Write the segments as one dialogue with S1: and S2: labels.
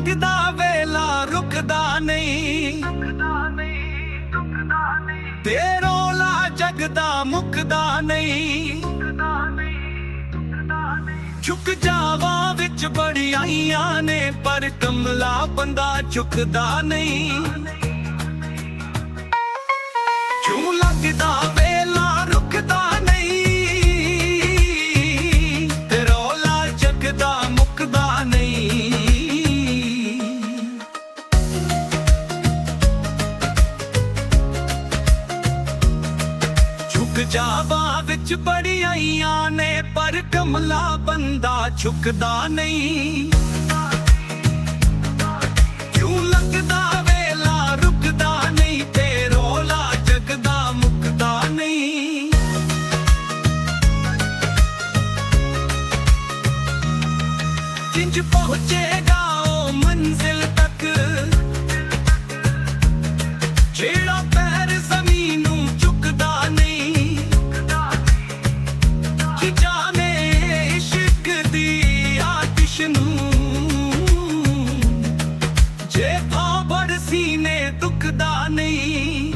S1: ਲੱਗਦਾ ਵੇਲਾ ਰੁਕਦਾ ਨਹੀਂ, ਤੇ ਰੌਲਾ ਜਗਦਾ ਮੁੱਕਦਾ ਨਹੀਂ। ਝੁਕ ਜਾਵਾਂ ਵਿੱਚ ਬੜਾਈਆਂ ਨੇ, ਪਰ ਕਮਲਾ ਬੰਦਾ ਝੁਕਦਾ ਨਹੀਂ। ਕਿਉਂ ਲੱਗਦਾ ਵੇਲਾ ਰੁਕਦਾ ਨਹੀਂ, ਤੇ ਰੌਲਾ ਜਗਦਾ ਮੁੱਕਦਾ ਨਹੀਂ। ਝੁਕ ਜਾਵਾਂ ਵਿੱਚ ਬੜਾਈਆਂ ਨੇ, ਪਰ ਕਮਲਾ ਬੰਦਾ ਝੁਕਦਾ ਨਹੀਂ। ਕਿਉਂ ਲੱਗਦਾ ਵੇਲਾ ਰੁਕਦਾ ਨਹੀਂ, ਤੇ ਰੌਲਾ ਜਗਦਾ ਮੁੱਕਦਾ ਨਹੀਂ। ਕਿੰਜ ਪਹੁੰਚੇਗਾ ਉਹ ਮੰਜ਼ਿਲ ਤੱਕ, ਜਿਹੜਾ ਪੈਰ ਜ਼ਮੀਨ ਨੂੰ ਝੁਕਦਾ ਨਹੀਂ। ਕਿ ਜਾਣੇ ਇਸ਼ਕ ਦੀ ਆਤਿਸ਼ ਨੂੰ, ਜੇ ਭਾਵੜ ਸੀਨੇ ਦੁਖਦਾ ਨਹੀਂ।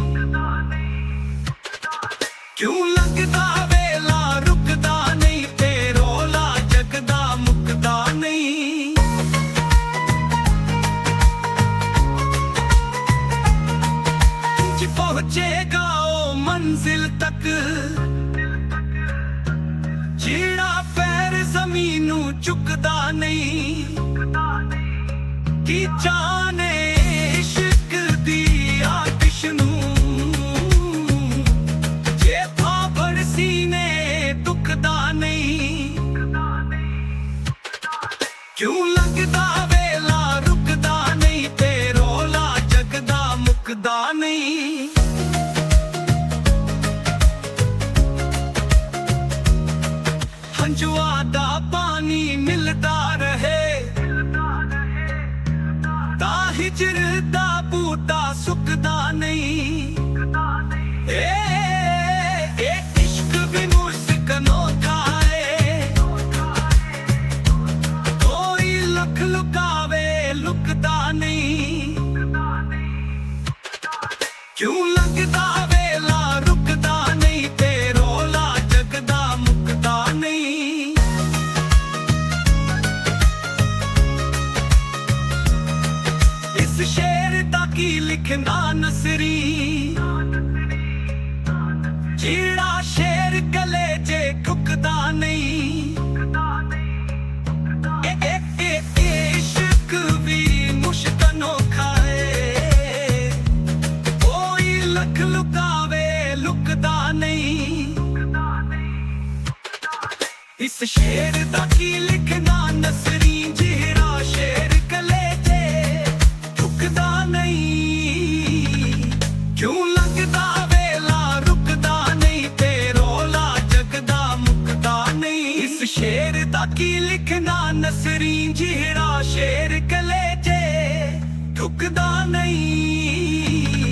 S1: ਕਿਉਂ ਲੱਗਦਾ ਵੇਲਾ ਰੁਕਦਾ ਨਹੀਂ, ਤੇ ਰੌਲਾ ਜਗਦਾ ਮੁੱਕਦਾ ਨਹੀਂ। ਕਿ ਪਹੁੰਚੇਗਾ ਉਹ ਮੰਜ਼ਿਲ ਤੱਕ, ਜਿਹੜਾ ਪੈਰ ਜ਼ਮੀਨ ਨੂੰ ਝੁਕਦਾ ਨਹੀਂ। ਕਿ ਜਾਣੇ ਇਸ਼ਕ ਦੀ ਆਤਿਸ਼ ਨੂੰ, ਜੇ ਭਾਵੜ ਸੀਨੇ ਦੁਖਦਾ ਨਹੀਂ। ਕਿਉਂ ਲੱਗਦਾ ਵੇਲਾ ਰੁਕਦਾ ਨਹੀਂ, ਤੇ ਰੌਲਾ ਜਗਦਾ ਮੁੱਕਦਾ ਨਹੀਂ। ਹੰਝੂਆਂ ਦਾ ਪਾਣੀ ਮਿਲਦਾ ਰਹੇ, ਤਾਂ ਹਿਜਰ ਦਾ ਬੂਟਾ ਸੁੱਕਦਾ ਨਹੀਂ। ਇਹ ਇਸ਼ਕ ਵੀ ਮੁਸ਼ਕ ਅਨੋਖਾ ਏ, ਕੋਈ ਲੱਖ ਲੁਕਾਵੇ ਲੁਕਦਾ ਨਹੀਂ। ਕਿਉਂ ਲੱਗਦਾ ਵੇਲਾ ਰੁਕਦਾ ਨਹੀਂ, ਤੇ ਰੌਲਾ ਜਗਦਾ ਮੁੱਕਦਾ ਨਹੀਂ। ਇਸ ਸ਼ੇਰ ਦਾ ਕੀ ਲਿਖਣਾ ਨਸਰੀ, ਜਿਹੜਾ ਸ਼ੇਰ ਕਲੇਜੇ ਠੁਕਦਾ ਨਹੀਂ। ਇਸ਼ਕ ਵੀ ਮੁਸ਼ਕ ਅਨੋਖਾ ਏ, ਕੋਈ ਲੱਖ ਲੁਕਾਵੇ ਲੁਕਦਾ ਨਹੀਂ। ਇਸ ਸ਼ੇਰ ਦਾ ਕੀ ਲਿਖਣਾ ਨਸਰੀ, ਜਿਹੜਾ ਸ਼ੇਰ ਕਲੇਜੇ ਠੁਕਦਾ ਨਹੀਂ। ਕਿਉਂ ਲੱਗਦਾ ਵੇਲਾ ਰੁਕਦਾ ਨਹੀਂ, ਤੇ ਰੌਲਾ ਜਗਦਾ ਮੁੱਕਦਾ ਨਹੀਂ। ਇਸ ਸ਼ੇਰ ਦਾ ਕੀ ਲਿਖਣਾ ਨਸਰੀ, ਜਿਹੜਾ ਸ਼ੇਰ ਕਲੇਜੇ ਠੁਕਦਾ ਨਹੀਂ।